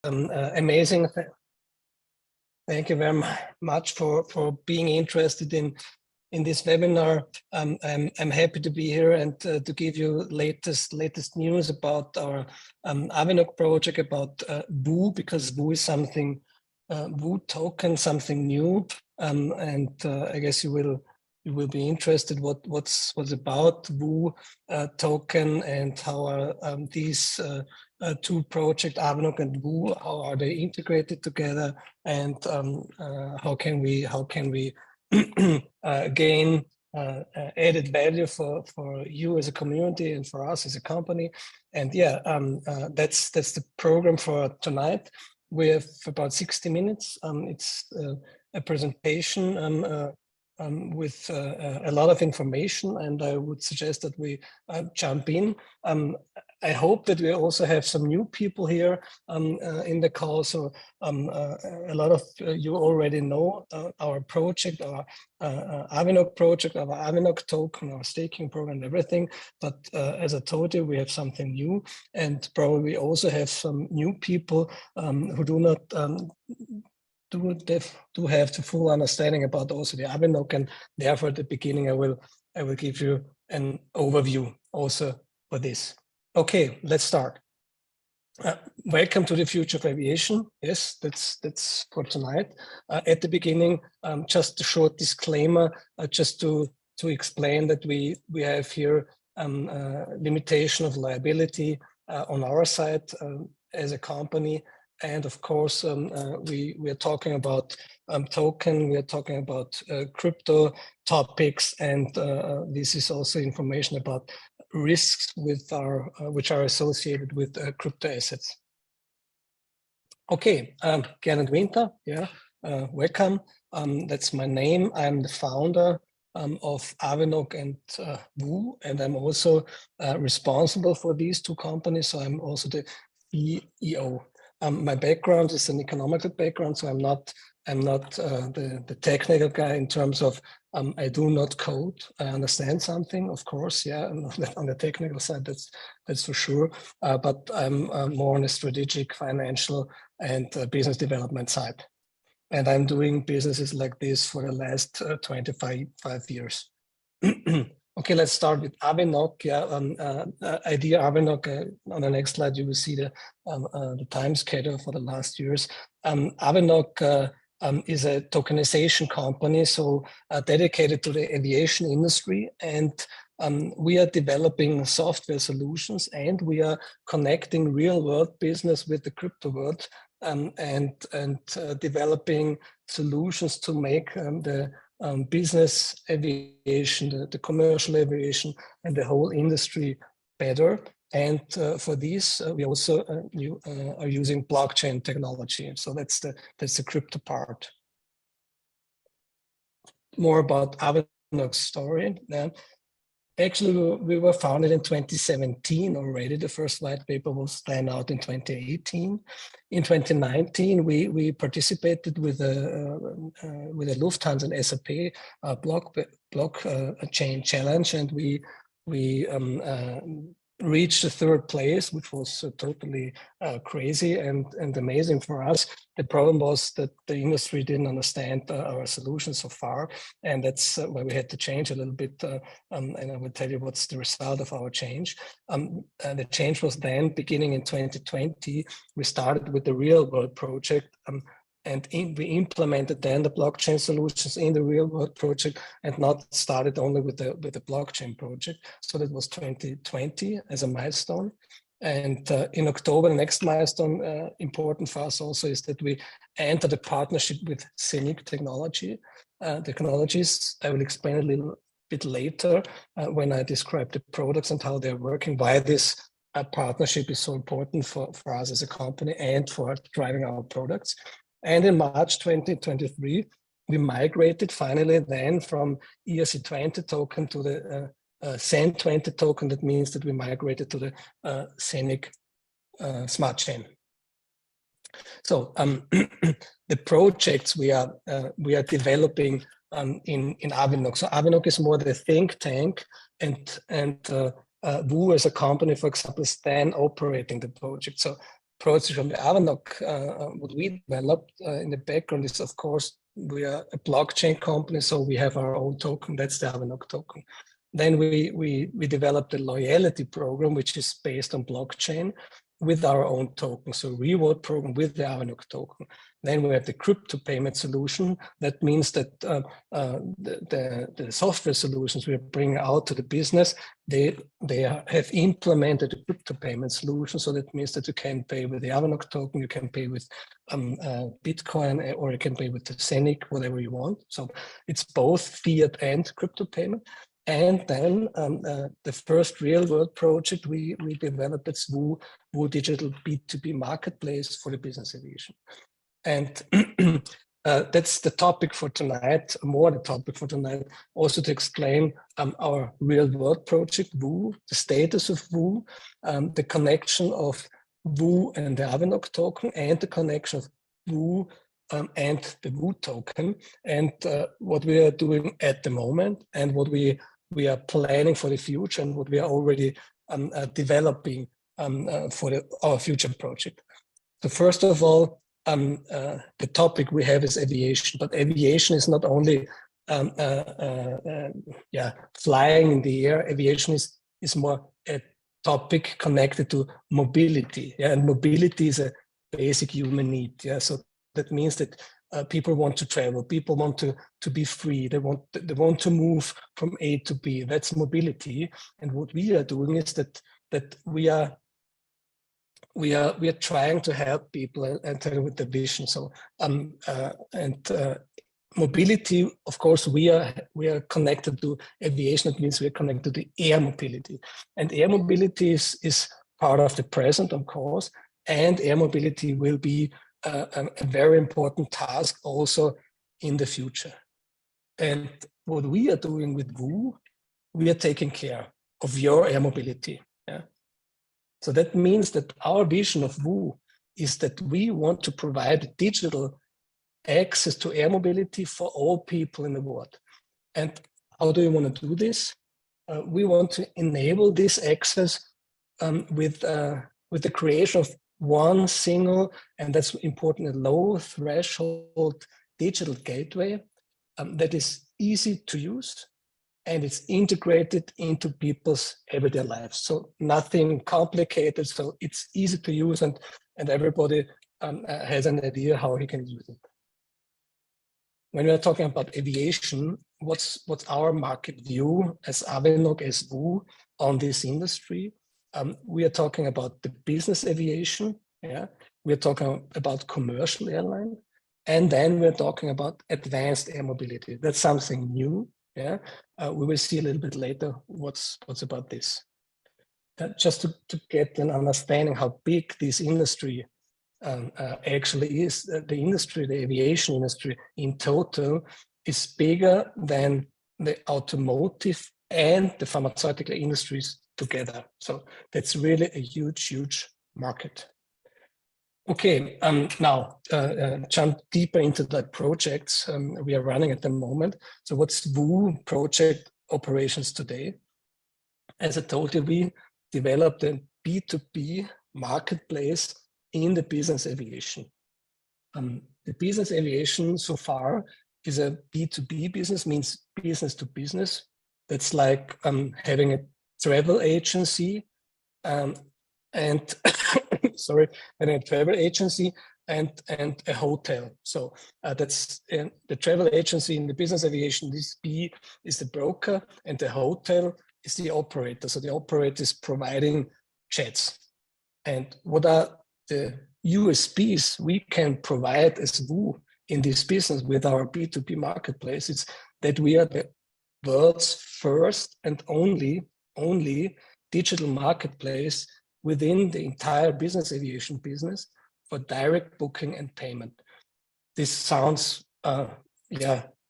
Amazing. Thank you very much for being interested in this webinar. I'm happy to be here and to give you latest news about our Avinoc project, about VOO, because VOO is something, VOO token, something new, and I guess you will be interested what's about VOO token and how these two projects, Avinoc and VOO, how are they integrated together, and how can we gain added value for you as a community and for us as a company. And yeah, that's the program for tonight. We have about 60 minutes. It's a presentation with a lot of information, and I would suggest that we jump in. I hope that we also have some new people here in the call. So a lot of you already know our project, our Avinoc project, our Avinoc token, our staking program, everything. But as I told you, we have something new, and probably also have some new people who do not do have the full understanding about also the Avinoc, and therefore at the beginning I will give you an overview also for this. Okay, let's start. Welcome to the future of aviation. Yes, that's for tonight. At the beginning, just a short disclaimer, just to explain that we have here limitation of liability on our side as a company. And of course, we are talking about token, we are talking about crypto topics, and this is also information about risks with which are associated with crypto assets. Okay, Geinot Winter, yeah, welcome. That's my name. I'm the founder of Avinoc and VOO, and I'm also responsible for these two companies. So I'm also the CEO. My background is an economical background, so I'm not the technical guy in terms of I do not code. I understand something, of course, yeah, on the technical side, that's for sure. But I'm more on a strategic, financial, and business development side. And I'm doing businesses like this for the last 25 years. Okay, let's start with Avinoc. Yeah, idea Avinoc. On the next slide, you will see the time schedule for the last years. Avinoc is a tokenization company, so dedicated to the aviation industry, and we are developing software solutions, and we are connecting real-world business with the crypto world, and developing solutions to make the business aviation, the commercial aviation, and the whole industry better. And for this, we also are using blockchain technology. So that's the crypto part. More about Avinoc's story. Actually, we were founded in 2017 already. The first white paper was then out in 2018. In 2019, we participated with a Lufthansa and SAP blockchain challenge, and we reached the third place, which was totally crazy and amazing for us. The problem was that the industry didn't understand our solution so far, and that's why we had to change a little bit. And I will tell you what's the result of our change. The change was then beginning in 2020. We started with the real world project. And we implemented then the blockchain solutions in the real world project, and not started only with the blockchain project. So that was 2020 as a milestone. And in October, the next milestone, important for us also, is that we entered a partnership with Scenic technologies. I will explain a little bit later when I describe the products and how they're working, why this partnership is so important for us as a company and for driving our products. And in March 2023, we migrated finally then from ERC20 token to the SEN20 token. That means that we migrated to the Scenic smart chain. So the projects we are developing in Avinoc. So Avinoc is more the think tank, and VOO as a company, for example, is then operating the project. So project from the Avinoc, what we developed in the background is, of course, we are a blockchain company, so we have our own token. That's the Avinoc token. Then we developed a loyalty program, which is based on blockchain with our own token. So reward program with the Avinoc token. Then we have the crypto payment solution. That means that the software solutions we are bringing out to the business, they have implemented a crypto payment solution. So that means that you can pay with the Avinoc token, you can pay with Bitcoin, or you can pay with the Scenic, whatever you want. So it's both fiat and crypto payment. And then the first real world project we developed, it's Woo Digital B2B Marketplace for the business aviation. And that's the topic for tonight, more the topic for tonight, also to explain our real world project, Woo, the status of Woo, the connection of Woo and the Avinoc token, and the connection of Woo and the Woo token, and what we are doing at the moment, and what we are planning for the future, and what we are already developing for our future project. So first of all, the topic we have is aviation, but aviation is not only flying in the air. Aviation is more a topic connected to mobility, and mobility is a basic human need. So that means that people want to travel, people want to be free, they want to move from A to B. That's mobility. And what we are doing is that we are trying to help people enter with the vision. So mobility, of course, we are connected to aviation. It means we are connected to air mobility, and air mobility is part of the present, of course, and air mobility will be a very important task also in the future. And what we are doing with Woo, we are taking care of your air mobility. So that means that our vision of Woo is that we want to provide digital access to air mobility for all people in the world. And how do we want to do this? We want to enable this access with the creation of one single, and that's important, a low threshold digital gateway that is easy to use, and it's integrated into people's everyday lives. So nothing complicated, so it's easy to use, and everybody has an idea how he can use it. When we are talking about aviation, what's our market view as Avinoc, as Woo, on this industry? We are talking about the business aviation, we're talking about commercial airline, and then we're talking about advanced air mobility. That's something new. We will see a little bit later what's about this. Just to get an understanding how big this industry actually is, the aviation industry in total is bigger than the automotive and the pharmaceutical industries together. So that's really a huge market. Okay, now jump deeper into the projects we are running at the moment. So what's Woo project operations today? As I told you, we developed a B2B marketplace in the business aviation. The business aviation so far is a B2B business, means business to business. That's like having a travel agency and having a travel agency and a hotel. So that's the travel agency in the business aviation. This B is the broker, and the hotel is the operator. So the operator is providing jets. And what are the USPs we can provide as Woo in this business with our B2B marketplace? It's that we are the world's first and only digital marketplace within the entire business aviation business for direct booking and payment. This sounds a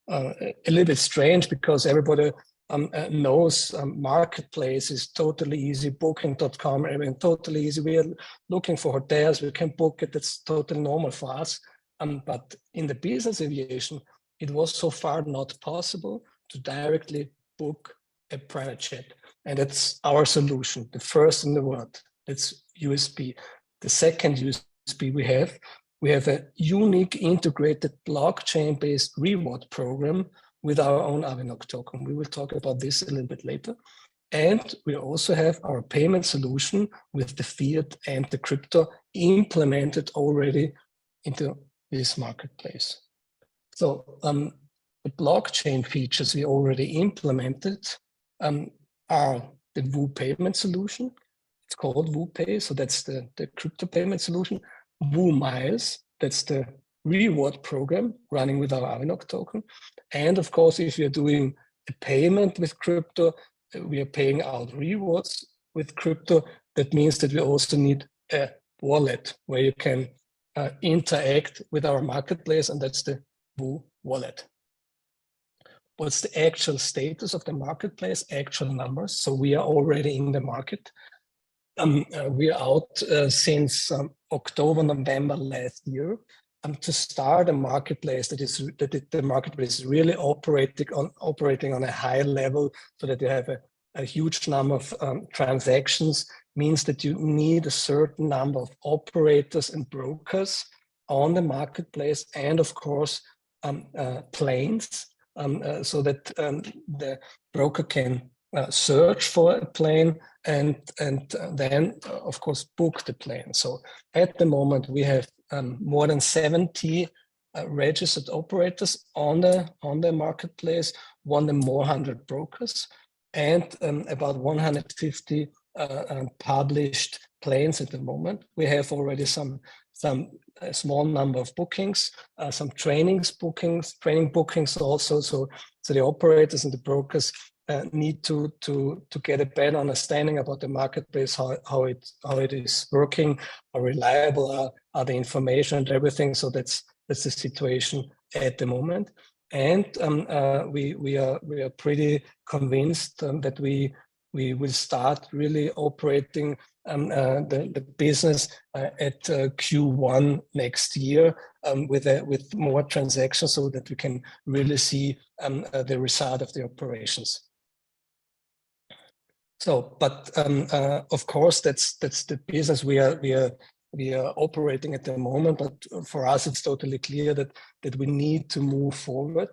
little bit strange, because everybody knows marketplace is totally easy, booking.com, everything totally easy. We are looking for hotels, we can book it, that's totally normal for us. But in the business aviation, it was so far not possible to directly book a private jet. And that's our solution, the first in the world. That's USP. The second USP we have a unique integrated blockchain-based reward program with our own Avinoc token. We will talk about this a little bit later. And we also have our payment solution with the fiat and the crypto implemented already into this marketplace. So the blockchain features we already implemented are the WU payment solution. It's called WU Pay, so that's the crypto payment solution. WU Miles, that's the reward program running with our Avinoc token. And of course, if you're doing a payment with crypto, we are paying out rewards with crypto. That means that we also need a wallet where you can interact with our marketplace, and that's the WU Wallet. What's the actual status of the marketplace, actual numbers? So we are already in the market. We are out since October, November last year. To start a marketplace the marketplace is really operating on a high level, so that you have a huge number of transactions, means that you need a certain number of operators and brokers on the marketplace, and of course planes, so that the broker can search for a plane and then of course book the plane. So at the moment we have more than 70 registered operators on the marketplace, more than 100 brokers, and about 150 published planes at the moment. We have already some a small number of bookings, some training bookings also. So the operators and the brokers need to get a better understanding about the marketplace, how it is working, how reliable are the information and everything. So that's the situation at the moment. And we are pretty convinced that we will start really operating the business at Q1 next year with more transactions, so that we can really see the result of the operations. So, but of course, that's the business we are operating at the moment. But for us, it's totally clear that we need to move forward.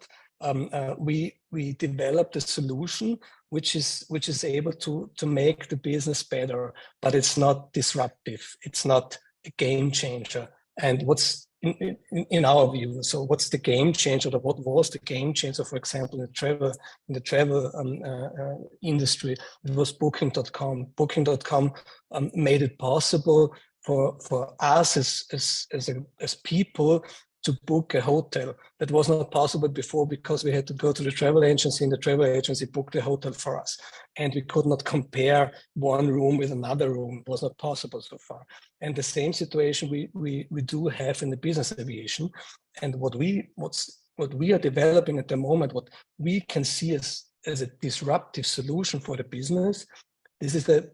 We developed a solution which is able to make the business better, but it's not disruptive. It's not a game changer. And what's in our view, so what's the game changer, or what was the game changer? For example, in the travel industry, it was Booking.com. Booking.com made it possible for us as people to book a hotel. That was not possible before, because we had to go to the travel agency, and the travel agency booked the hotel for us. And we could not compare one room with another room. It was not possible so far. And the same situation we do have in the business aviation. And what we are developing at the moment, what we can see as a disruptive solution for the business, this is a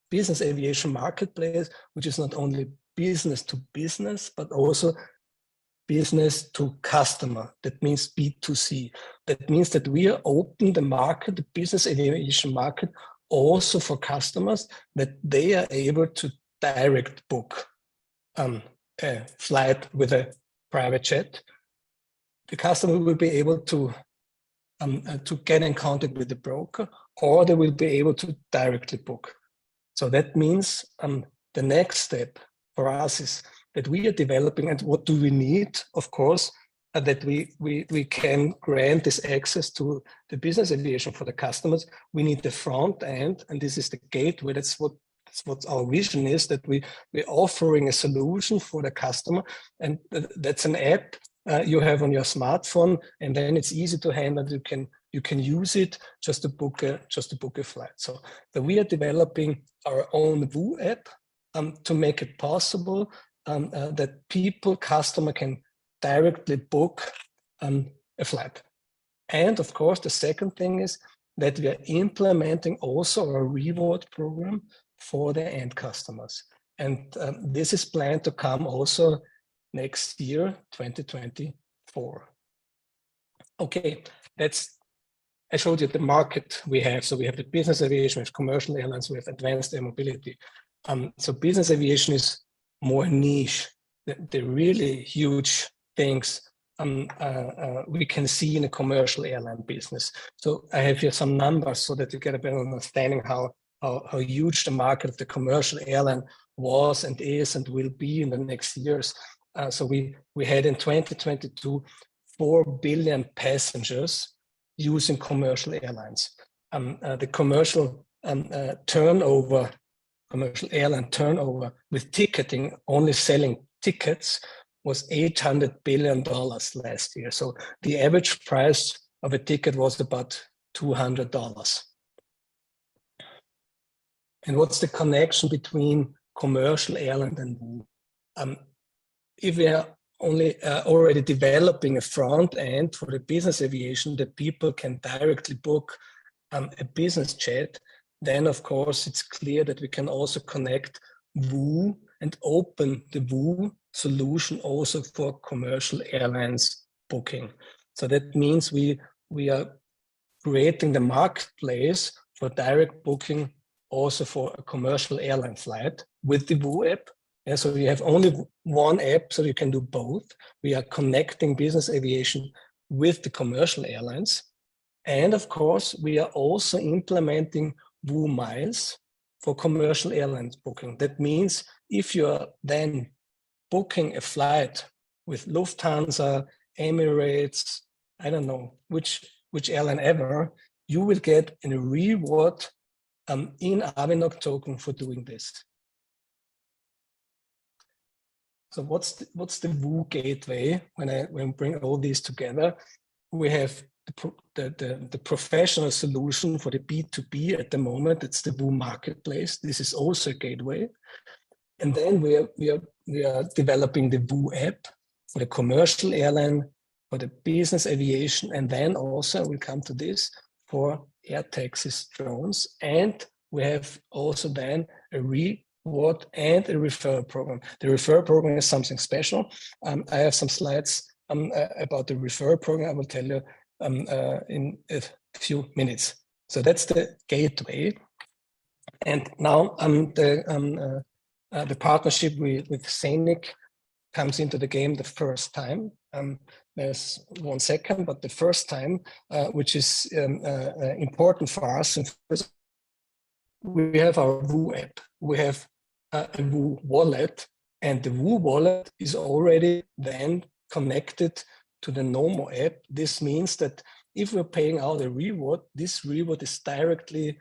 business aviation marketplace, which is not only business to business, but also business to customer. That means B2C. That means that we are open the market, the business aviation market, also for customers, that they are able to direct book a flight with a private jet. The customer will be able to get in contact with the broker, or they will be able to directly book. So that means the next step for us is that we are developing, and what do we need? Of course, that we can grant this access to the business aviation for the customers. We need the front end, and this is the gateway. That's what our vision is, that we're offering a solution for the customer, and that's an app you have on your smartphone, and then it's easy to handle. You can use it just to book a flight. So we are developing our own WU app to make it possible that customer can directly book a flight. And of course, the second thing is that we are implementing also a reward program for the end customers. And this is planned to come also next year, 2024. Okay, I showed you the market we have. So we have the business aviation, we have commercial airlines, we have advanced air mobility. So business aviation is more niche. The really huge things we can see in a commercial airline business. So I have here some numbers so that you get a better understanding how huge the market of the commercial airline was and is and will be in the next years. So we had in 2022 4 billion passengers using commercial airlines. The commercial commercial airline turnover with ticketing, only selling tickets, was $800 billion last year. So the average price of a ticket was about $200. And what's the connection between commercial airline and WOO? If we are only already developing a front end for the business aviation that people can directly book a business jet, then of course it's clear that we can also connect WOO and open the WOO solution also for commercial airlines booking. So that means we are creating the marketplace for direct booking also for a commercial airline flight with the WOO app. And so you have only one app, so you can do both. We are connecting business aviation with the commercial airlines. And of course, we are also implementing WOO Miles for commercial airlines booking. That means if you are then booking a flight with Lufthansa, Emirates, I don't know which airline ever, you will get a reward in Avinoc token for doing this. So what's the WOO gateway? When we bring all these together, we have the professional solution for the B2B at the moment. It's the WOO Marketplace. This is also a gateway. And then we are developing the WOO app for the commercial airline, for the business aviation, and then also we'll come to this for air taxis, drones, and we have also then a reward and a referral program. The referral program is something special. I have some slides about the referral program. I will tell you in a few minutes. So that's the gateway. And now the partnership with Scenic comes into the game the first time. There's 1 second, but the first time, which is important for us. And first, we have our WOO app. We have a WOO wallet, and the WOO wallet is already then connected to the Nomo app. This means that if we're paying out a reward, this reward is directly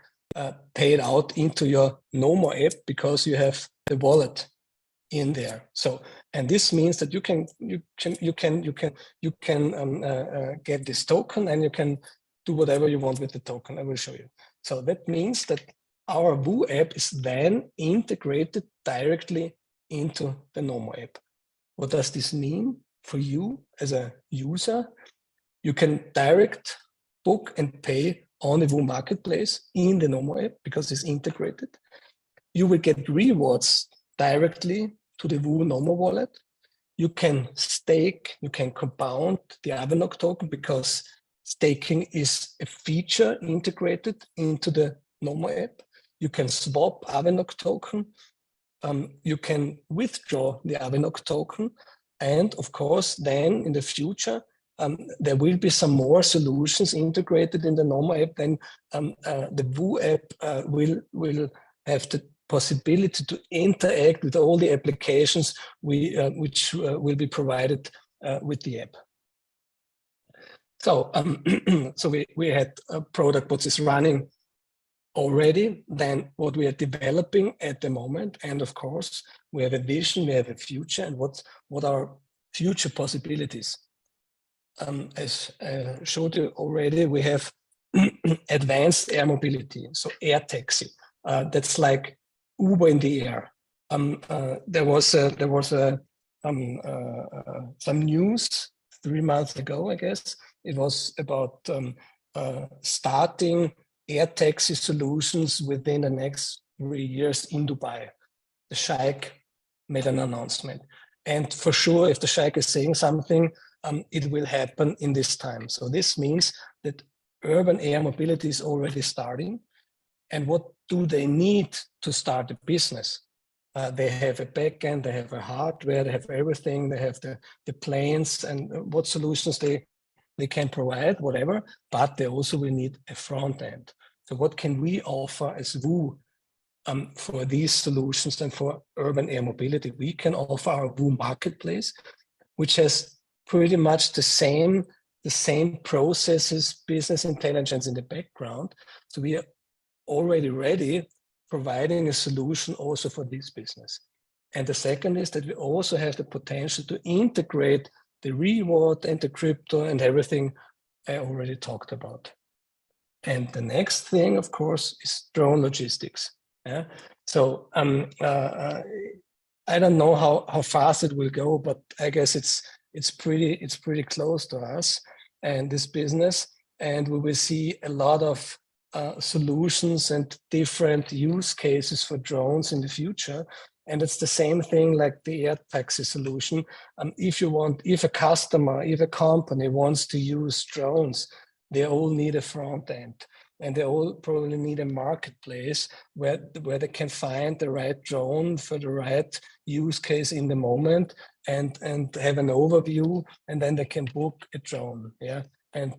paid out into your Nomo app because you have the wallet in there. So, and this means that you can get this token and you can do whatever you want with the token. I will show you. So that means that our WOO app is then integrated directly into the Nomo app. What does this mean for you as a user? You can direct book and pay on the WOO Marketplace in the Nomo app because it's integrated. You will get rewards directly to the WOO Nomo wallet. You can stake, you can compound the Avinoc token because staking is a feature integrated into the Nomo app. You can swap Avinoc token. You can withdraw the Avinoc token. And of course, then in the future, there will be some more solutions integrated in the Nomo app. Then the WOO app will have the possibility to interact with all the applications which will be provided with the app. So, so we had a product which is running already, then what we are developing at the moment, and of course we have a vision, we have a future, and what are future possibilities. As I showed you already, we have advanced air mobility, so air taxi. That's like Uber in the air. There was some news 3 months ago, I guess. It was about starting air taxi solutions within the next 3 years in Dubai. The Sheikh made an announcement. And for sure, if the Sheikh is saying something, it will happen in this time. So this means that urban air mobility is already starting. And what do they need to start a business? They have a backend, they have a hardware, they have everything, they have the planes and what solutions they can provide, whatever, but they also will need a front end. So what can we offer as WU for these solutions and for urban air mobility? We can offer our WU marketplace, which has pretty much the same processes, business intelligence in the background. So we are already ready, providing a solution also for this business. And the second is that we also have the potential to integrate the reward and the crypto and everything I already talked about. And the next thing, of course, is drone logistics. Yeah. So I don't know how fast it will go, but I guess it's pretty close to us and this business, and we will see a lot of solutions and different use cases for drones in the future. And it's the same thing like the air taxi solution. If a customer, if a company wants to use drones, they all need a front end, and they all probably need a marketplace where they can find the right drone for the right use case in the moment, and have an overview, and then they can book a drone. Yeah. And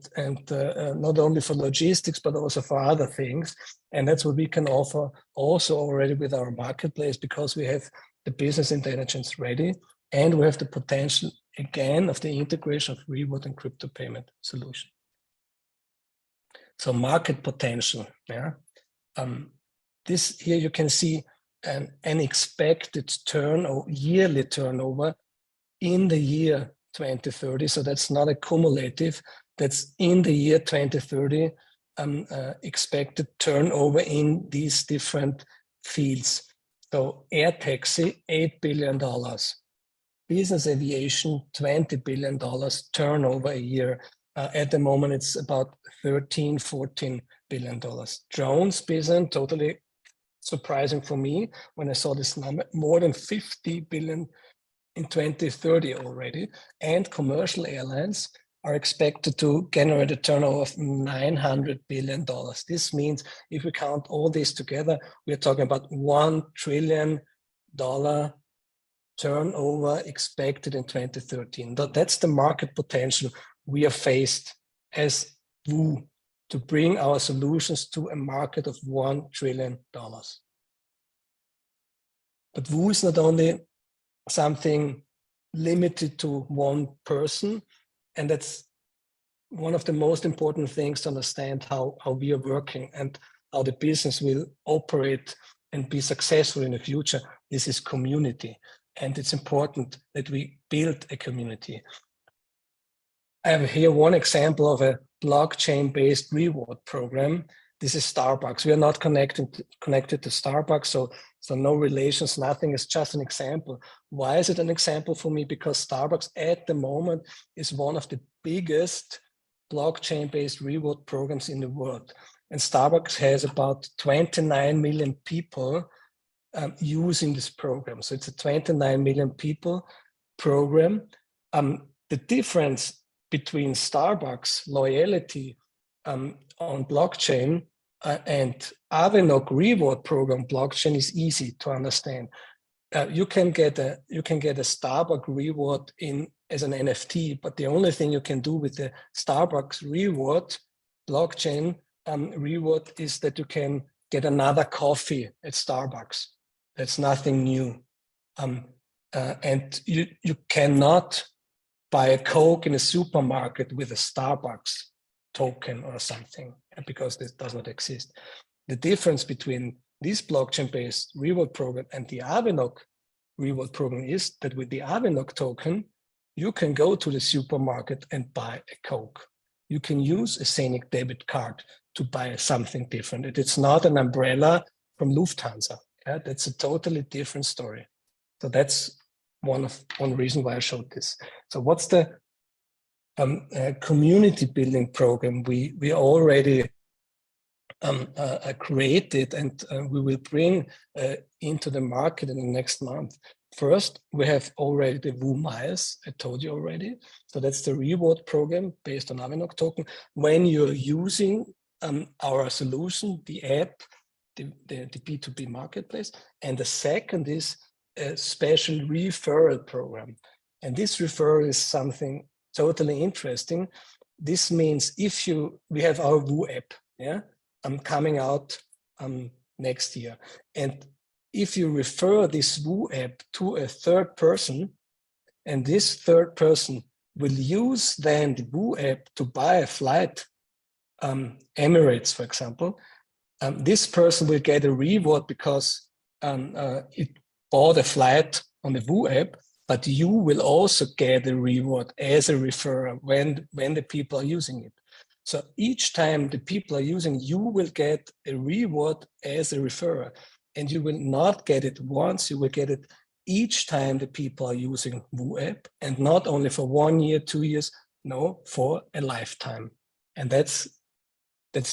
not only for logistics, but also for other things. And that's what we can offer also already with our marketplace, because we have the business intelligence ready, and we have the potential, again, of the integration of reward and crypto payment solution. So market potential. Yeah. This here you can see an expected yearly turnover in the year 2030. So that's not a cumulative. That's in the year 2030, expected turnover in these different fields. So air taxi, $8 billion. Business aviation, $20 billion turnover a year. At the moment, it's about $13-14 billion. Drones business, totally surprising for me when I saw this number, more than 50 billion in 2030 already. And commercial airlines are expected to generate a turnover of $900 billion. This means if we count all this together, we're talking about $1 trillion turnover expected in 2013. That's the market potential we are faced as WU to bring our solutions to a market of $1 trillion. But WU is not only something limited to one person, and that's one of the most important things to understand how we are working and how the business will operate and be successful in the future. This is community, and it's important that we build a community. I have here one example of a blockchain-based reward program. This is Starbucks. We are not connected to Starbucks, so no relations, nothing. It's just an example. Why is it an example for me? Because Starbucks at the moment is one of the biggest blockchain-based reward programs in the world. And Starbucks has about 29 million people using this program. So it's a 29 million people program. The difference between Starbucks loyalty on blockchain and Avinoc reward program blockchain is easy to understand. You can get a Starbucks reward as an NFT, but the only thing you can do with the Starbucks reward blockchain reward is that you can get another coffee at Starbucks. That's nothing new, and you cannot buy a Coke in a supermarket with a Starbucks token or something, because this does not exist. The difference between this blockchain-based reward program and the Avinoc reward program is that with the Avinoc token, you can go to the supermarket and buy a Coke. You can use a Scenic debit card to buy something different. It's not an umbrella from Lufthansa. Yeah? That's a totally different story. So that's one reason why I showed this. So what's the community building program we already created and we will bring into the market in the next month? First, we have already the WU Miles, I told you already. So that's the reward program based on Avinoc token. When you're using our solution, the app, the B2B marketplace. And the second is a special referral program. And this referral is something totally interesting. This means we have our Woo app, yeah, coming out next year. And if you refer this Woo app to a third person, and this third person will use then the Woo app to buy a flight, Emirates, for example, this person will get a reward because it bought a flight on the Woo app, but you will also get a reward as a referrer when the people are using it. So each time the people are using, you will get a reward as a referrer, and you will not get it once, you will get it each time the people are using Woo app, and not only for 1 year, 2 years, no, for a lifetime. And that's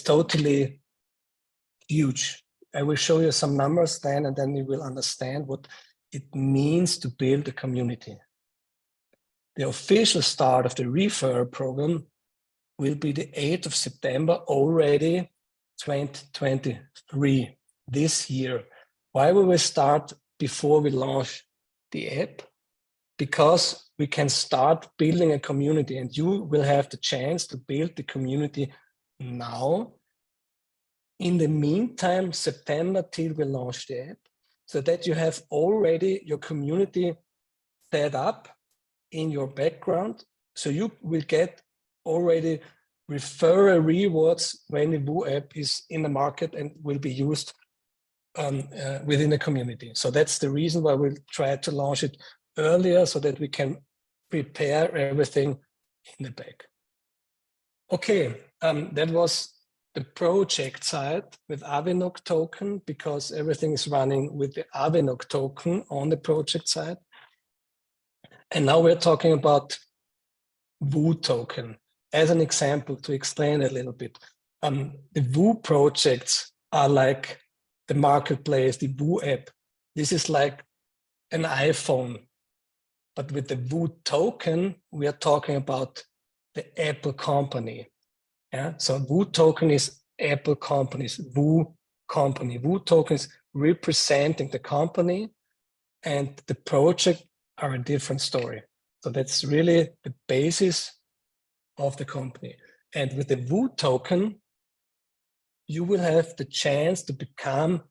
totally huge. I will show you some numbers then, and then you will understand what it means to build a community. The official start of the referral program will be the 8th of September already 2023, this year. Why will we start before we launch the app? Because we can start building a community, and you will have the chance to build the community now. In the meantime, September till we launch the app, so that you have already your community set up in your background. So you will get already referral rewards when the Woo app is in the market and will be used within the community. So that's the reason why we'll try to launch it earlier, so that we can prepare everything in the back. Okay, that was the project side with Avinoc token, because everything is running with the Avinoc token on the project side. And now we're talking about Woo token as an example to explain a little bit. The Woo projects are like the marketplace, the Woo app. This is like an iPhone, but with the Woo token, we are talking about the Apple company. Yeah, so Woo token is Apple company's Woo company. Woo token is representing the company, and the project are a different story. So that's really the basis of the company. And with the Woo token, you will have the chance to become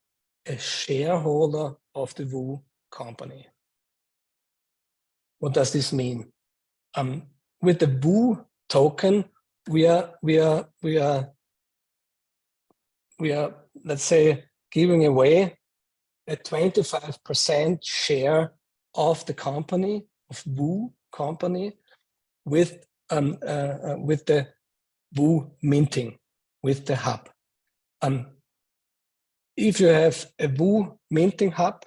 a shareholder of the Woo company. What does this mean? With the Woo token, we are, let's say, giving away a 25% share of the company, of Woo company, with the Woo minting, with the hub. If you have a Woo minting hub,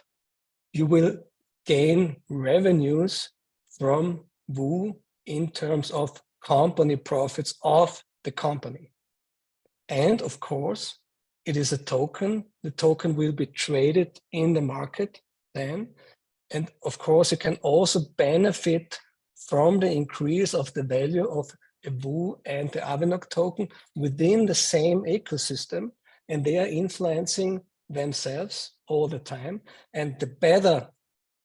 you will gain revenues from Woo in terms of company profits of the company. And of course, it is a token. The token will be traded in the market then. And of course, you can also benefit from the increase of the value of a Woo and the Avinoc token within the same ecosystem. And they are influencing themselves all the time. And the better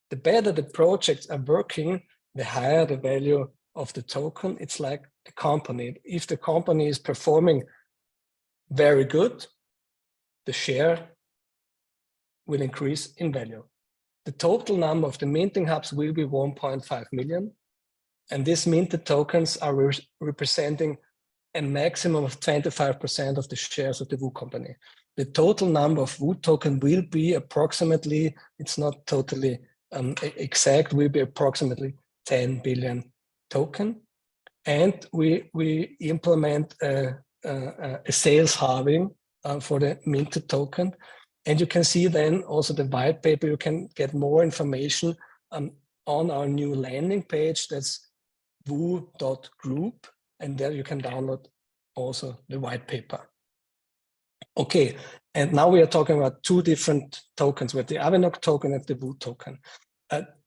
the projects are working, the higher the value of the token. It's like a company. If the company is performing very good, the share will increase in value. The total number of the minting hubs will be 1.5 million. And these minted tokens are representing a maximum of 25% of the shares of the Woo company. The total number of Woo token will be approximately, it's not totally exact, will be approximately 10 billion token. And we implement a sales halving for the minted token. And you can see then also the white paper. You can get more information on our new landing page. That's woo.group. And there you can download also the white paper. Okay, and now we are talking about two different tokens, with the Avinoc token and the Woo token.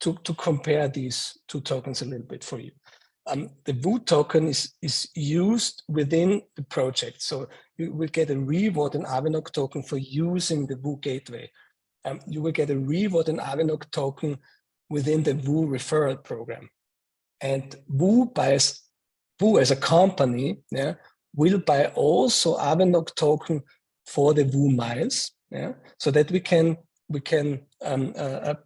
To compare these two tokens a little bit for you. The Woo token is used within the project. So you will get a reward in Avinoc token for using the Woo gateway. you will get a reward in Avinoc token within the WU referral program. And WU as a company, yeah, will buy also Avinoc token for the WU miles, yeah, so that we can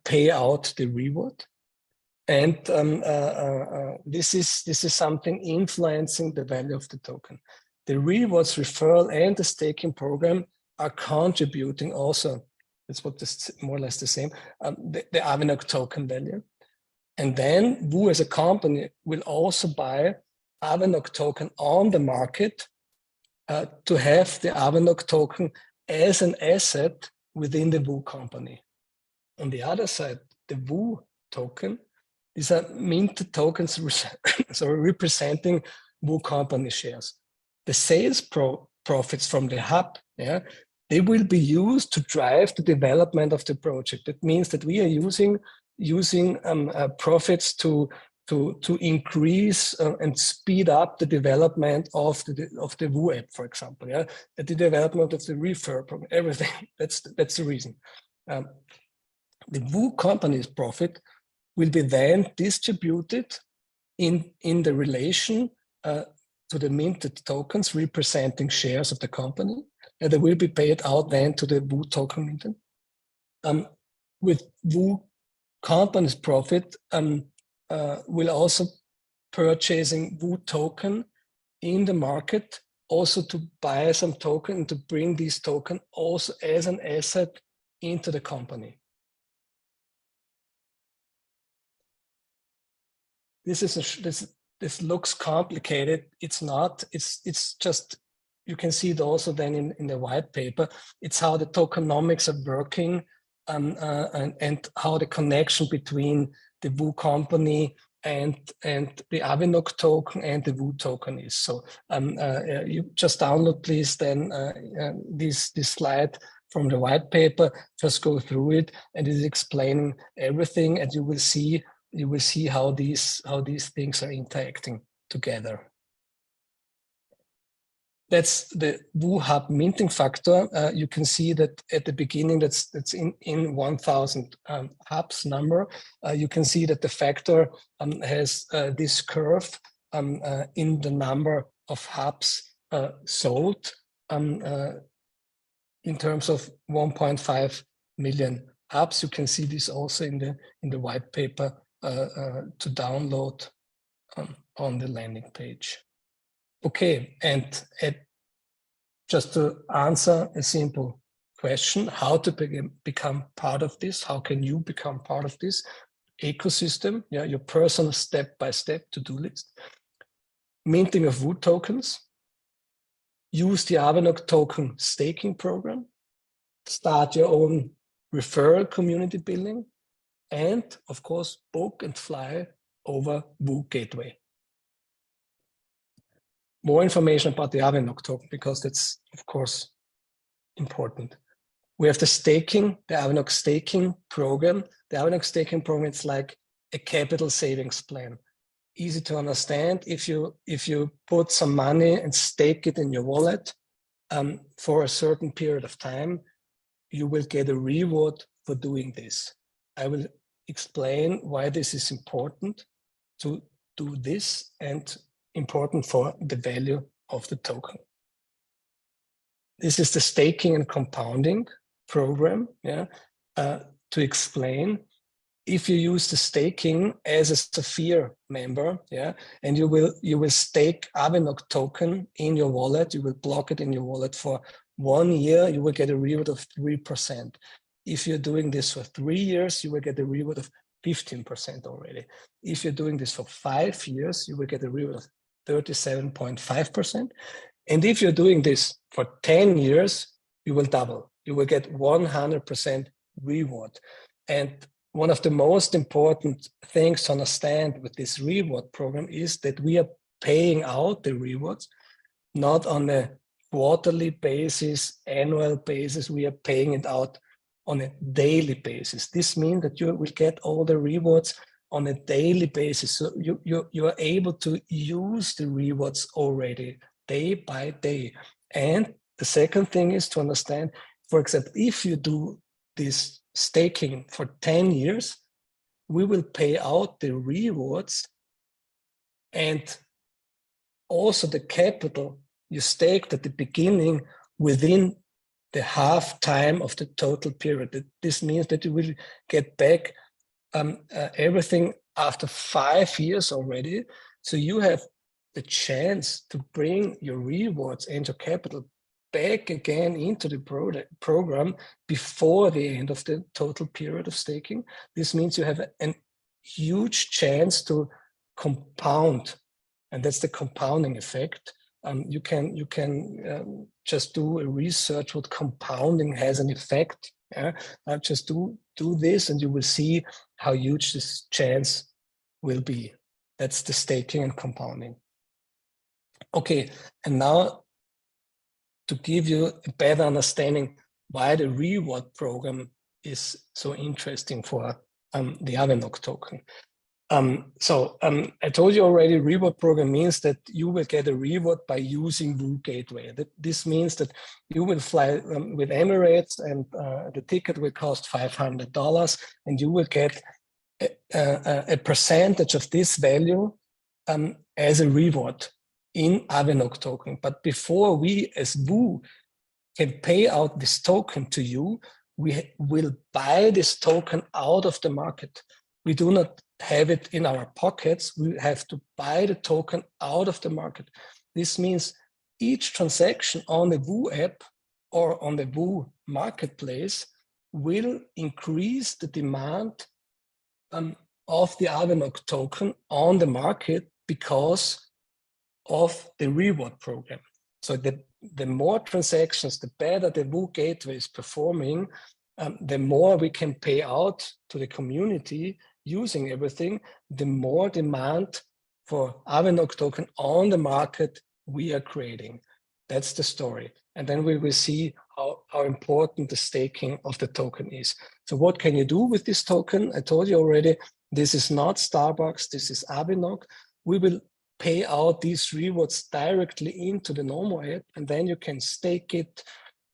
pay out the reward. And this is something influencing the value of the token. The rewards referral and the staking program are contributing also. That's what is more or less the same. The Avinoc token value. And then WU as a company will also buy Avinoc token on the market to have the Avinoc token as an asset within the WU company. On the other side, the WU token, these are minted tokens representing WU company shares. The sales profits from the hub, yeah, they will be used to drive the development of the project. That means that we are using profits to increase and speed up the development of the WU app, for example, yeah, the development of the refurb, everything. That's the reason. The WU company's profit will be then distributed in the relation to the minted tokens representing shares of the company, and they will be paid out then to the WU token minted. With WU company's profit, will also purchasing WU token in the market, also to buy some token and to bring this token also as an asset into the company. This looks complicated. It's not. It's just, you can see it also then in the white paper. It's how the tokenomics are working, and how the connection between the WU company and the Avinoc token and the WU token is. So you just download, please, then this slide from the white paper. Just go through it, and it is explaining everything, and you will see how these things are interacting together. That's the WU hub minting factor. You can see that at the beginning, that's in 1,000 hubs number. You can see that the factor has this curve in the number of hubs sold in terms of 1.5 million hubs. You can see this also in the white paper to download on the landing page. Okay, and just to answer a simple question, how to become part of this? How can you become part of this ecosystem? Yeah, your personal step-by-step to-do list. Minting of WU tokens. Use the Avinoc token staking program. Start your own referral community building. And of course, book and fly over WU Gateway. More information about the Avinoc token, because that's, of course, important. We have the Avinoc staking program. The Avinoc staking program, it's like a capital savings plan. Easy to understand. If you put some money and stake it in your wallet for a certain period of time, you will get a reward for doing this. I will explain why this is important to do this and important for the value of the token. This is the staking and compounding program. Yeah, to explain, if you use the staking as a Sapphire member, yeah, and you will stake Avinoc token in your wallet, you will block it in your wallet for 1 year, you will get a reward of 3%. If you're doing this for 3 years, you will get a reward of 15% already. If you're doing this for 5 years, you will get a reward of 37.5%. And if you're doing this for 10 years, you will double. You will get 100% reward. And one of the most important things to understand with this reward program is that we are paying out the rewards, not on a quarterly basis, annual basis. We are paying it out on a daily basis. This means that you will get all the rewards on a daily basis. So you are able to use the rewards already day by day. And the second thing is to understand, for example, if you do this staking for 10 years, we will pay out the rewards and also the capital you staked at the beginning within the half time of the total period. This means that you will get back everything after 5 years already. So you have the chance to bring your rewards and your capital back again into the program before the end of the total period of staking. This means you have a huge chance to compound, and that's the compounding effect. You can just do a research what compounding has an effect. Just do this and you will see how huge this chance will be. That's the staking and compounding. Okay, and now to give you a better understanding why the reward program is so interesting for the Avinoc token. I told you already, reward program means that you will get a reward by using WU Gateway. This means that you will fly with Emirates and the ticket will cost $500 and you will get a percentage of this value as a reward in Avinoc token. But before we as WU can pay out this token to you, we will buy this token out of the market. We do not have it in our pockets. We have to buy the token out of the market. This means each transaction on the WU app or on the WU marketplace will increase the demand of the Avinoc token on the market because of the reward program. So the more transactions, the better the WU Gateway is performing, the more we can pay out to the community using everything, the more demand for Avinoc token on the market we are creating. That's the story. And then we will see how important the staking of the token is. So what can you do with this token? I told you already, this is not Starbucks, this is Avinoc. We will pay out these rewards directly into the normal app, and then you can stake it,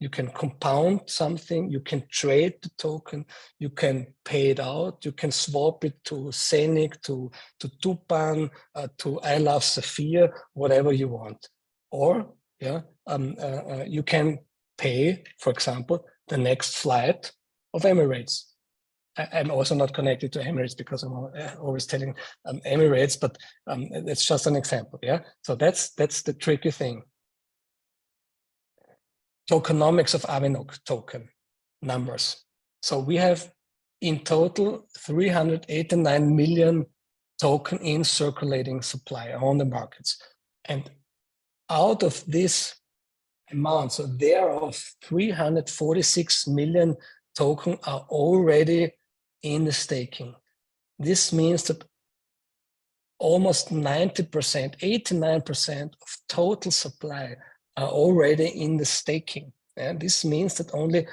you can compound something, you can trade the token, you can pay it out, you can swap it to Scenic, to Tupan, to I Love Saphir, whatever you want. Or you can pay, for example, the next flight of Emirates. I'm also not connected to Emirates because I'm always telling Emirates, but it's just an example. Yeah, so that's the tricky thing. Tokenomics of Avinoc token numbers. So we have in total 389 million token in circulating supply on the markets, and out of this amount, so thereof 346 million token are already in the staking. This means that almost 90%, 89% of total supply are already in the staking. And this means that only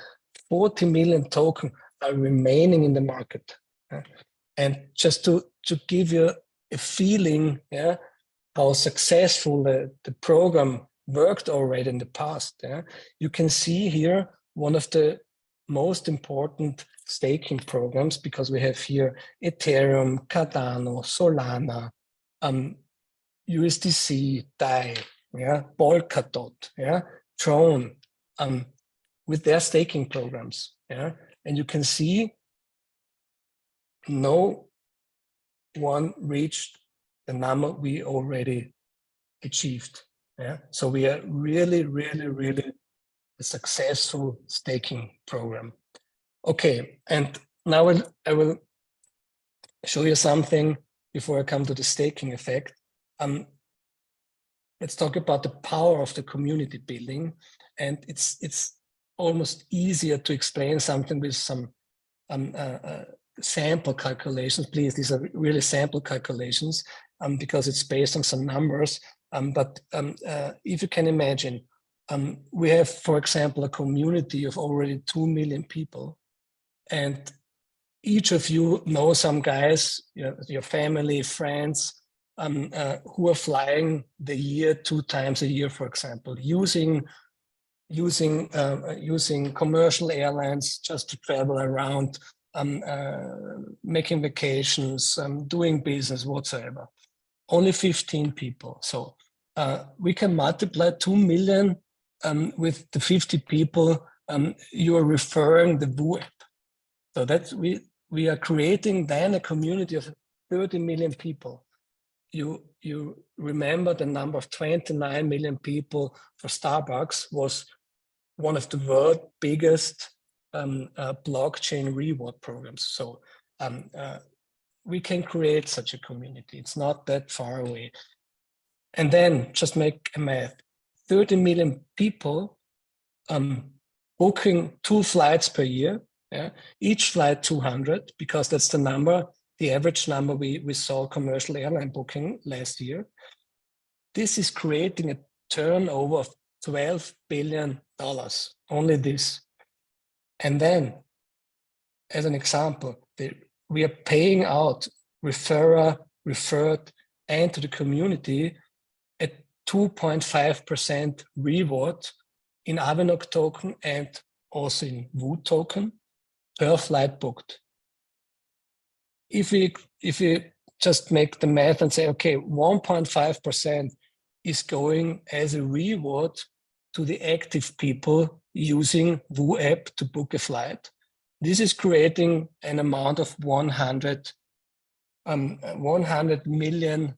40 million tokens are remaining in the market. And just to give you a feeling, how successful the program worked already in the past, you can see here one of the most important staking programs, because we have here Ethereum, Cardano, Solana, USDC, DAI, Polkadot, Tron, with their staking programs. And you can see no one reached the number we already achieved. So we are really, really, really a successful staking program. Okay, and now I will show you something before I come to the staking effect. Let's talk about the power of the community building. And it's almost easier to explain something with some sample calculations. Please, these are really sample calculations because it's based on some numbers. But if you can imagine, we have, for example, a community of already 2 million people. And each of you know some guys, your family, friends, who are flying the year 2 times a year, for example, using using commercial airlines just to travel around, making vacations, doing business whatsoever. Only 15 people. So we can multiply 2 million with the 50 people you are referring the VU app. So that's we are creating then a community of 30 million people. You remember the number of 29 million people for Starbucks was one of the world's biggest blockchain reward programs. So we can create such a community. It's not that far away. And then just make a math. 30 million people booking 2 flights per year. Yeah? Each flight 200, because that's the number, the average number we saw commercial airline booking last year. This is creating a turnover of $12 billion, only this. And then, as an example, we are paying out referred, and to the community a 2.5% reward in Avinoc token and also in VU token per flight booked. If we just make the math and say, okay, 1.5% is going as a reward to the active people using VU app to book a flight, this is creating an amount of $100 million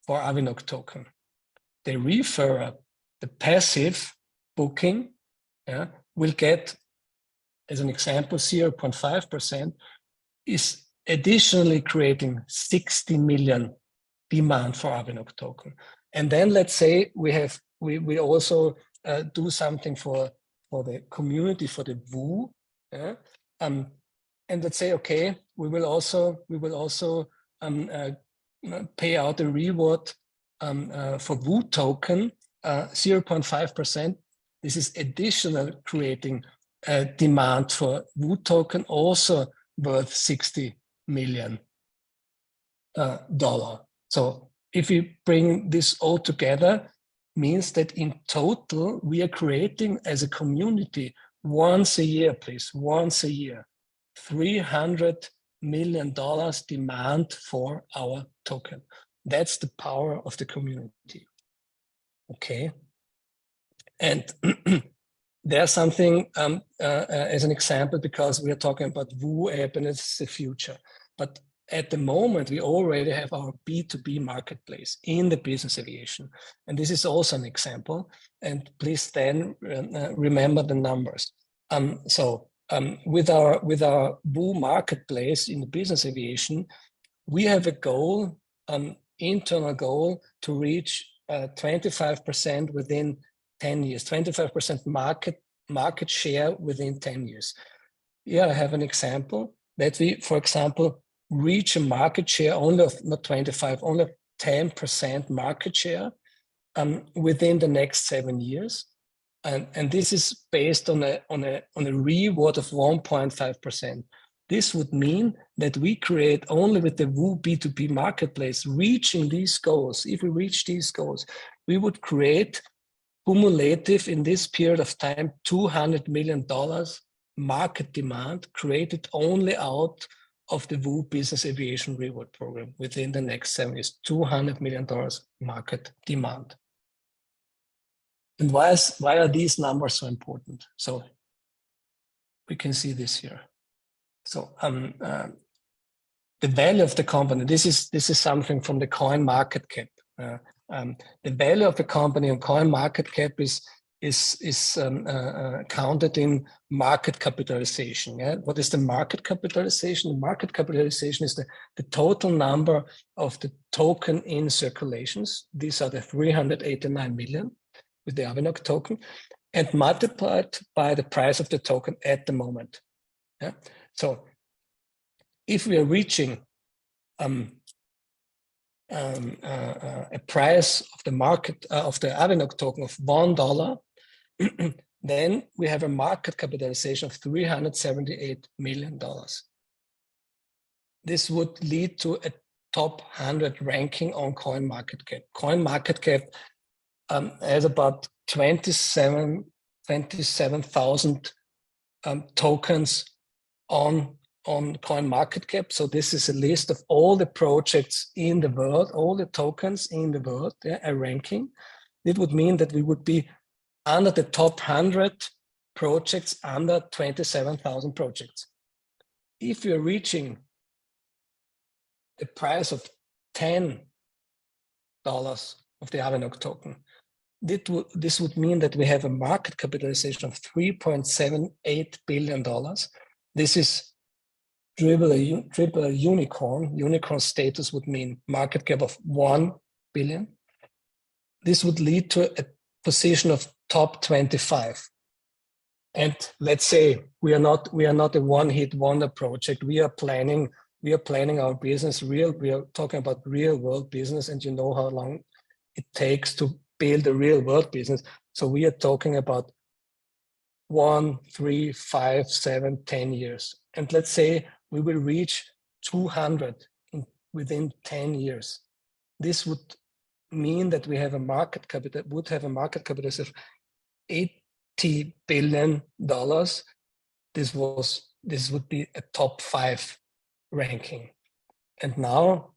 for Avinoc token. The referrer, the passive booking, will get, as an example, 0.5%, is additionally creating 60 million demand for Avinoc token. And then let's say we also do something for the community, for the VU, and let's say, okay, we will also pay out a reward for VU token, 0.5%. This is additional creating demand for VU token, also worth $60 million. So if we bring this all together, means that in total we are creating as a community once a year, $300 million demand for our token. That's the power of the community. Okay. And there's something as an example, because we are talking about VU app and it's the future. But at the moment, we already have our B2B marketplace in the business aviation. And this is also an example. And please then remember the numbers. With our VU marketplace in the business aviation, we have a goal, internal goal, to reach 25% within 10 years, 25% market share within 10 years. Here I have an example that we, for example, reach a market share only of not 25, only 10% market share within the next 7 years. And this is based on a reward of 1.5%. This would mean that we create only with the VU B2B marketplace, reaching these goals. If we reach these goals, we would create cumulative in this period of time, $200 million market demand created only out of the VU business aviation reward program within the next 7 years, $200 million market demand. And why are these numbers so important? So we can see this here. So the value of the company, this is something from the coin market cap. The value of the company on coin market cap is counted in market capitalization. Yeah? What is the market capitalization? The market capitalization is the total number of the token in circulations. These are the 389 million with the Avinoc token, and multiplied by the price of the token at the moment. Yeah? So if we are reaching a price of the market of the Avinoc token of $1, then we have a market capitalization of $378 million. This would lead to a top 100 ranking on CoinMarketCap. CoinMarketCap has about 27,000 tokens on CoinMarketCap. So this is a list of all the projects in the world, all the tokens in the world, a ranking. It would mean that we would be under the top 100 projects, under 27,000 projects. If you're reaching the price of $10 of the Avinoc token, this would mean that we have a market capitalization of $3.78 billion. This is triple a unicorn. Unicorn status would mean market cap of 1 billion. This would lead to a position of top 25. And let's say we are not a one-hit wonder project. We are planning our business we are talking about real world business, and you know how long it takes to build a real world business. So we are talking about 1, 3, 5, 7, 10 years. And let's say we will reach 200 within 10 years. This would mean that we have a market capitalization of $80 billion. This would be a top 5 ranking. And now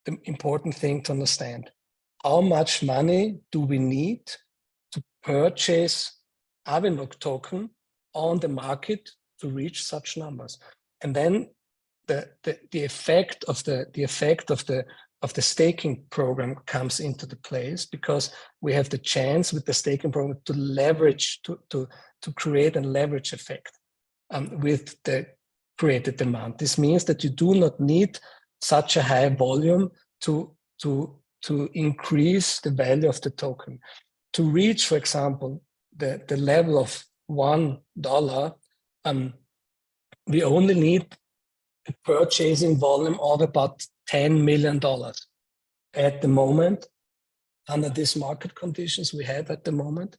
the important thing to understand, how much money do we need to purchase Avinoc token on the market to reach such numbers? And then the effect of the staking program comes into the place, because we have the chance with the staking program to leverage, to create a leverage effect with the created demand. This means that you do not need such a high volume to increase the value of the token. To reach, for example, the level of $1, we only need a purchasing volume of about $10 million at the moment, under these market conditions we have at the moment.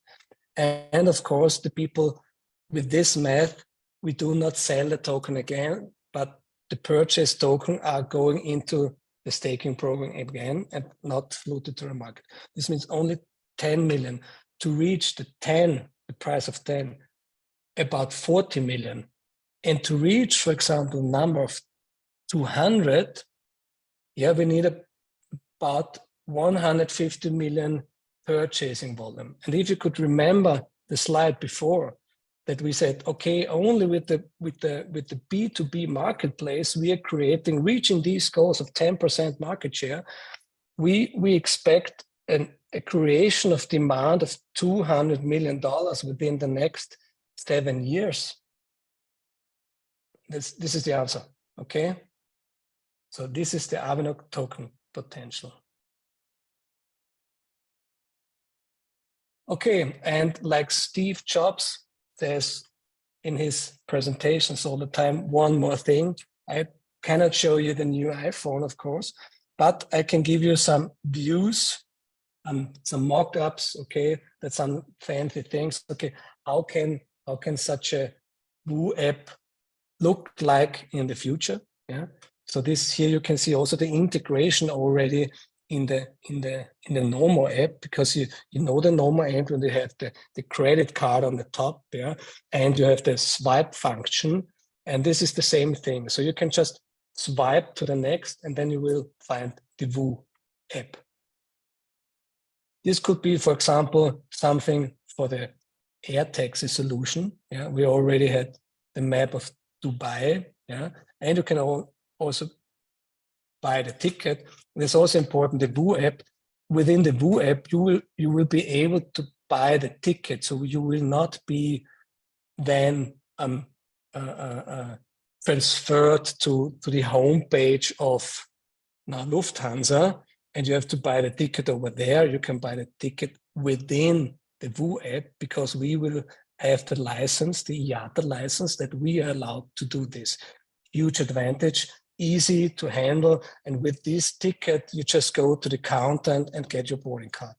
And of course, the people with this math, we do not sell the token again, but the purchase token are going into the staking program again and not floated to the market. This means only 10 million. To reach the price of 10, about 40 million. And to reach, for example, number of 200, we need about 150 million purchasing volume. And if you could remember the slide before, that we said, okay, only with the B2B marketplace, we are reaching these goals of 10% market share. We expect a creation of demand of $200 million within the next 7 years. This is the answer, okay? So this is the Avinoc token potential. Okay, and like Steve Jobs says in his presentations all the time, one more thing. I cannot show you the new iPhone, of course, but I can give you some views and some mock-ups, okay? That's some fancy things. Okay, how can such a Woo app look like in the future? Yeah. So this here you can see also the integration already in the normal app, because you know the normal app when you have the credit card on the top there, and you have the swipe function, and this is the same thing. So you can just swipe to the next, and then you will find the Woo app. This could be, for example, something for the air taxi solution. Yeah, we already had the map of Dubai. Yeah, and you can also buy the ticket. And it's also important, the Woo app. Within the Woo app, you will be able to buy the ticket. So you will not be then transferred to the homepage of Lufthansa, and you have to buy the ticket over there. You can buy the ticket within the Woo app, because we will have the license, the IATA license, that we are allowed to do this. Huge advantage, easy to handle. And with this ticket, you just go to the counter and get your boarding card.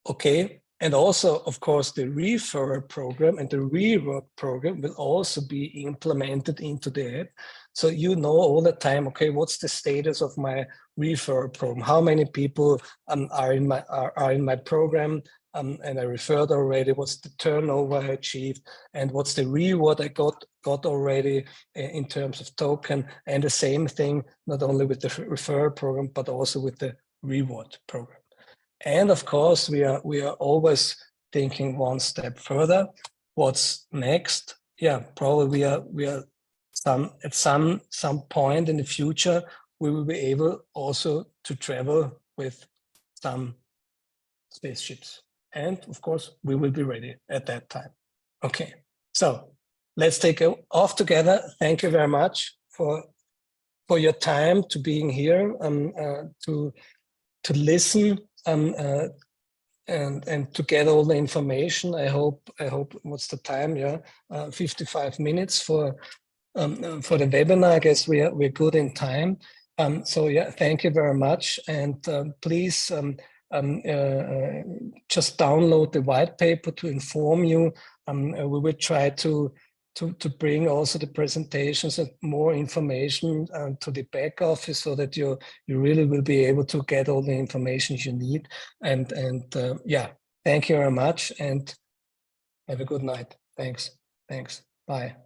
Okay, And also, of course, the referral program and the reward program will also be implemented into the app. So you know all the time, okay, what's the status of my referral program? How many people are in my program? And I referred already. What's the turnover I achieved, and what's the reward I got already in terms of token? And the same thing, not only with the referral program, but also with the reward program. And of course, we are always thinking one step further. What's next? Yeah, probably we are at some point in the future, we will be able also to travel with some spaceships. And of course, we will be ready at that time. Okay, so let's take off together. Thank you very much for your time, to being here, to listen, and to get all the information. I hope what's the time? Yeah, 55 minutes for the webinar. I guess we're good in time. So yeah, thank you very much, and please just download the white paper to inform you. We will try to bring also the presentations and more information to the back office, so that you really will be able to get all the information you need. And yeah, thank you very much, and have a good night. Thanks. Bye.